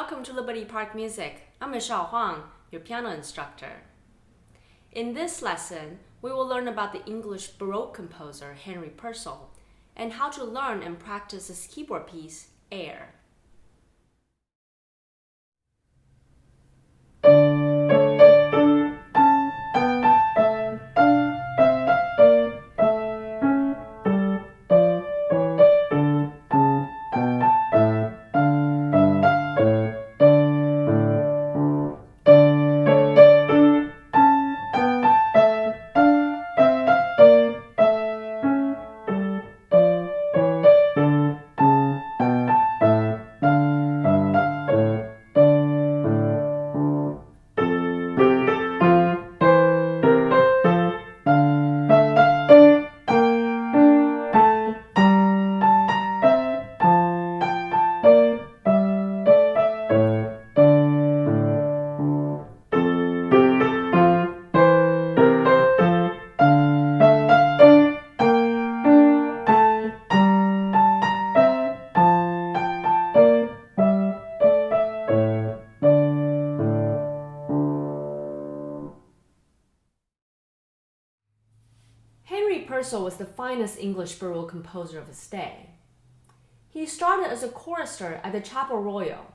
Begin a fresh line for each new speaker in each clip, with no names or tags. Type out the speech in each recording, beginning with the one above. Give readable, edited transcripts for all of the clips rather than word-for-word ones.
Welcome to Liberty Park Music. I'm Michelle Huang, your piano instructor. In this lesson, we will learn about the English Baroque composer Henry Purcell and how to learn and practice his keyboard piece, Air. Henry Purcell was the finest English Baroque composer of his day. He started as a chorister at the Chapel Royal,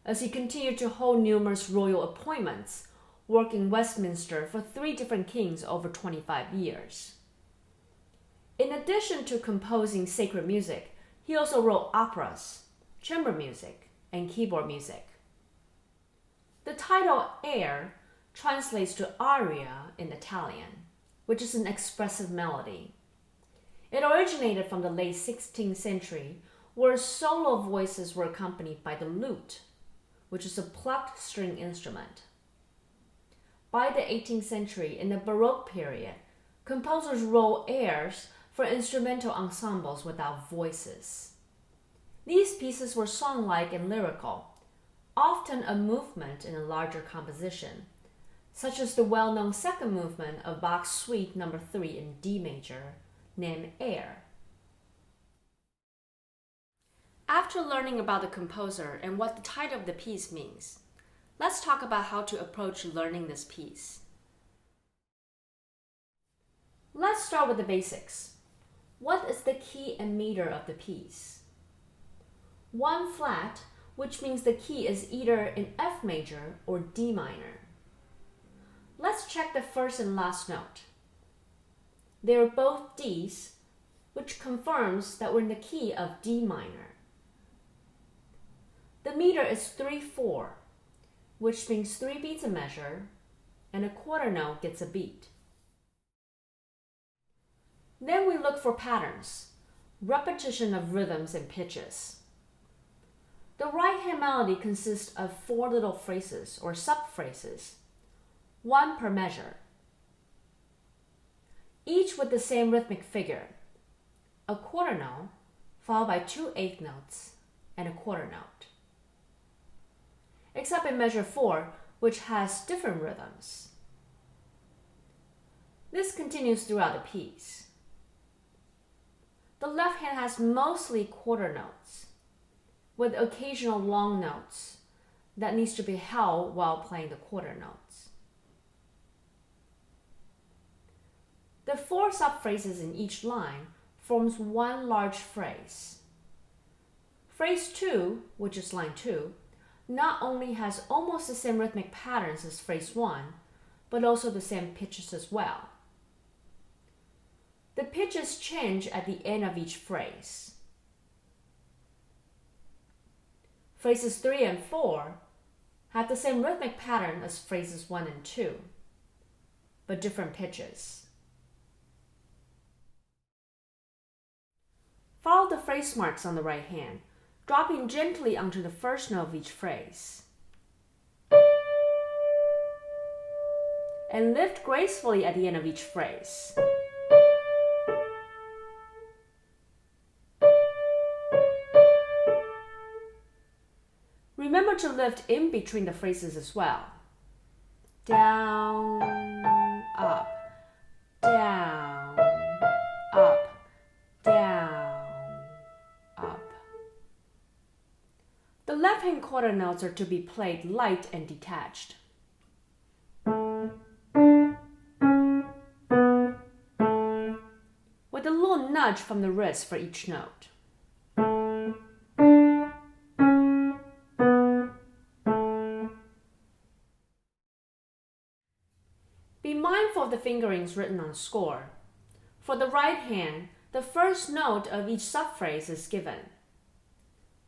as he continued to hold numerous royal appointments, working Westminster for 3 different kings over 25 years. In addition to composing sacred music, he also wrote operas, chamber music, and keyboard music. The title Air translates to aria in Italian, which is an expressive melody. It originated from the late 16th century, where solo voices were accompanied by the lute, which is a plucked string instrument. By the 18th century, in the Baroque period, composers wrote airs for instrumental ensembles without voices. These pieces were song-like and lyrical, often a movement in a larger composition, such as the well-known second movement of Bach's Suite No. 3 in D major, named Air. After learning about the composer and what the title of the piece means, let's talk about how to approach learning this piece. Let's start with the basics. What is the key and meter of the piece? 1 flat, which means the key is either in F major or D minor. Let's check the first and last note. They are both Ds, which confirms that we're in the key of D minor. The meter is 3/4, which means 3 beats a measure, and a quarter note gets a beat. Then we look for patterns, repetition of rhythms and pitches. The right-hand melody consists of 4 little phrases or sub-phrases, 1 per measure, each with the same rhythmic figure, a quarter note followed by 2 eighth notes and a quarter note. Except in measure 4, which has different rhythms. This continues throughout the piece. The left hand has mostly quarter notes, with occasional long notes that needs to be held while playing the quarter notes. The 4 sub-phrases in each line forms 1 large phrase. Phrase 2, which is line 2, not only has almost the same rhythmic patterns as phrase 1, but also the same pitches as well. The pitches change at the end of each phrase. Phrases 3 and 4 have the same rhythmic pattern as phrases 1 and 2, but different pitches. Follow the phrase marks on the right hand, dropping gently onto the first note of each phrase. And lift gracefully at the end of each phrase. Remember to lift in between the phrases as well. Down, up, down, up, down, up. The left-hand quarter notes are to be played light and detached. With a little nudge from the wrist for each note. Be mindful of the fingerings written on the score. For the right hand, the first note of each subphrase is given.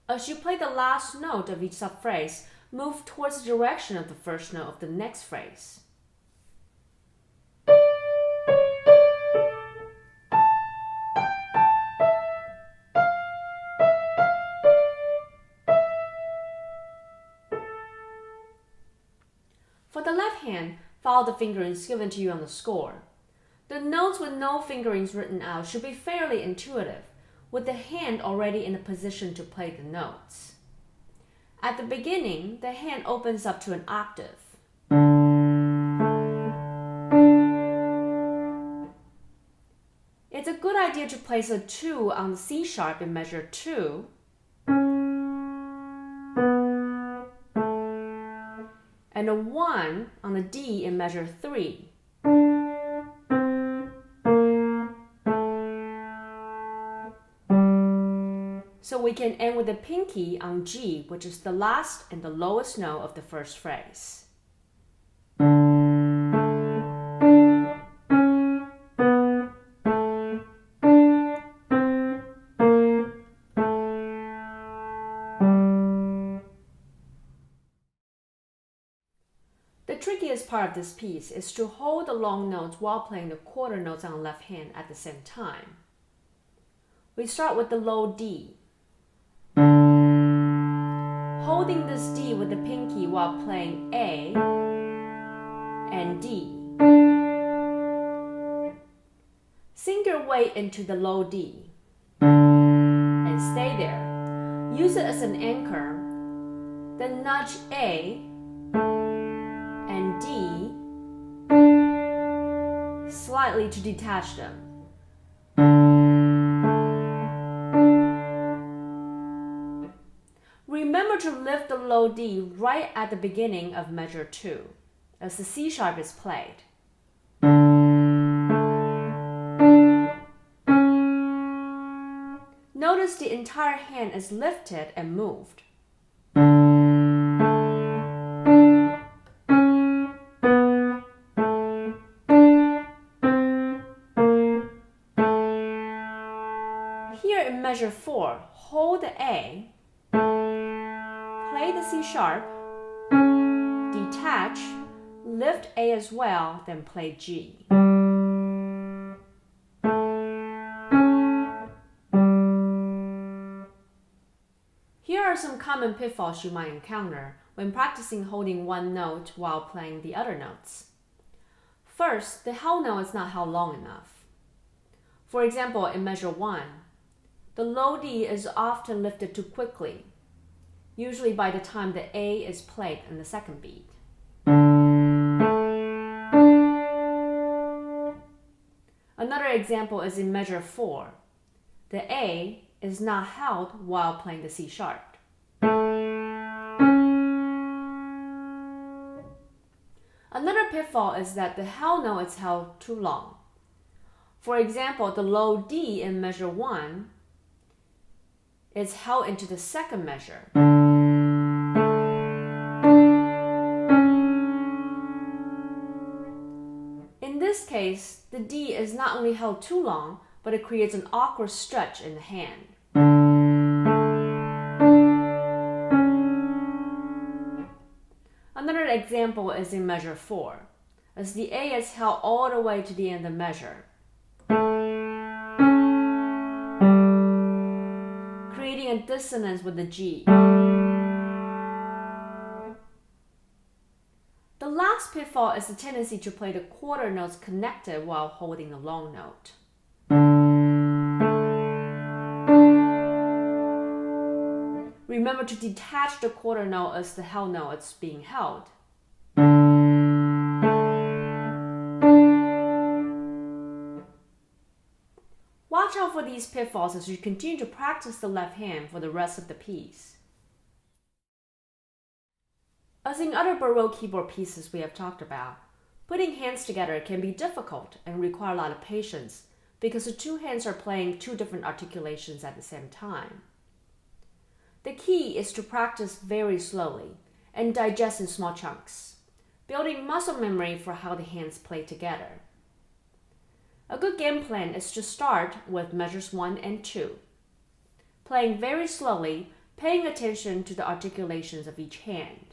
As you play the last note of each subphrase, move towards the direction of the first note of the next phrase. For the left hand, follow the fingerings given to you on the score. The notes with no fingerings written out should be fairly intuitive, with the hand already in a position to play the notes. At the beginning, the hand opens up to an octave. It's a good idea to place a 2 on the C sharp in measure 2, and a 1 on the D in measure 3. So we can end with the pinky on G, which is the last and the lowest note of the first phrase. The trickiest part of this piece is to hold the long notes while playing the quarter notes on the left hand at the same time. We start with the low D. Holding this D with the pinky while playing A and D. Sink your way into the low D and stay there. Use it as an anchor, then nudge A and D slightly to detach them. Remember to lift the low D right at the beginning of measure 2, as the C sharp is played. Notice the entire hand is lifted and moved. Here in measure 4, hold the A, play the C sharp, detach, lift A as well, then play G. Here are some common pitfalls you might encounter when practicing holding one note while playing the other notes. First, the held note is not held long enough. For example, in measure 1, the low D is often lifted too quickly, usually by the time the A is played in the second beat. Another example is in measure 4. The A is not held while playing the C sharp. Another pitfall is that the held note is held too long. For example, the low D in measure 1 is held into the second measure. In this case, the D is not only held too long, but it creates an awkward stretch in the hand. Another example is in measure 4, as the A is held all the way to the end of the measure, creating a dissonance with the G. The last pitfall is the tendency to play the quarter notes connected while holding the long note. Remember to detach the quarter note as the held note is being held. Watch out for these pitfalls as you continue to practice the left hand for the rest of the piece. As in other Baroque keyboard pieces we have talked about, putting hands together can be difficult and require a lot of patience because the two hands are playing two different articulations at the same time. The key is to practice very slowly and digest in small chunks, building muscle memory for how the hands play together. A good game plan is to start with measures 1 and 2, playing very slowly, paying attention to the articulations of each hand.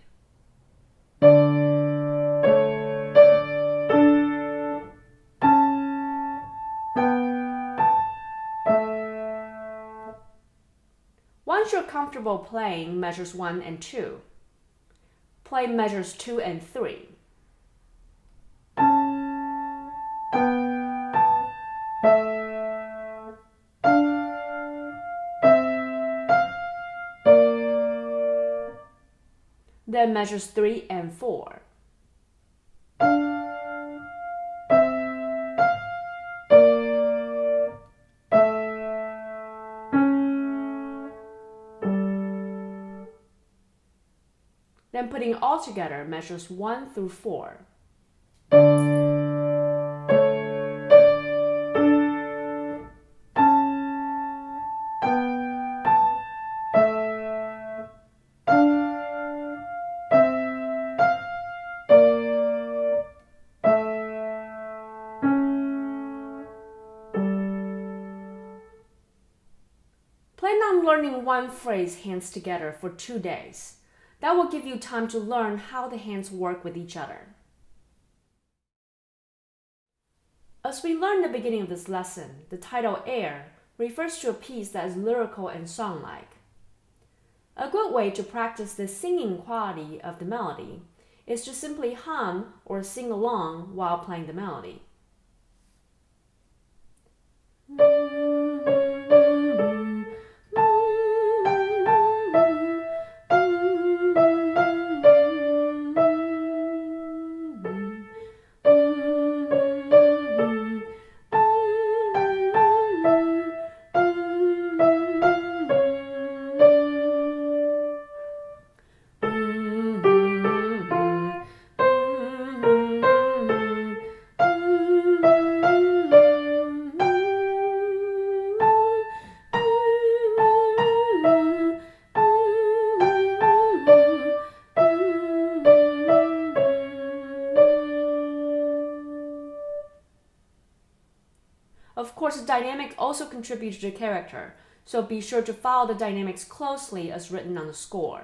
Once you're comfortable playing measures 1 and 2, play measures 2 and 3. Then measures 3 and 4. Then putting all together, measures 1 through 4. Plan on learning one phrase hands together for 2 days. That will give you time to learn how the hands work with each other. As we learned at the beginning of this lesson, the title Air refers to a piece that is lyrical and song-like. A good way to practice the singing quality of the melody is to simply hum or sing along while playing the melody. Of course, the dynamic also contributes to the character, so be sure to follow the dynamics closely as written on the score.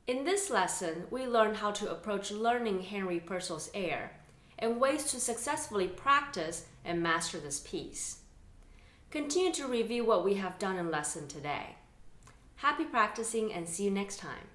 In this lesson, we learned how to approach learning Henry Purcell's Air and ways to successfully practice and master this piece. Continue to review what we have done in lesson today. Happy practicing and see you next time.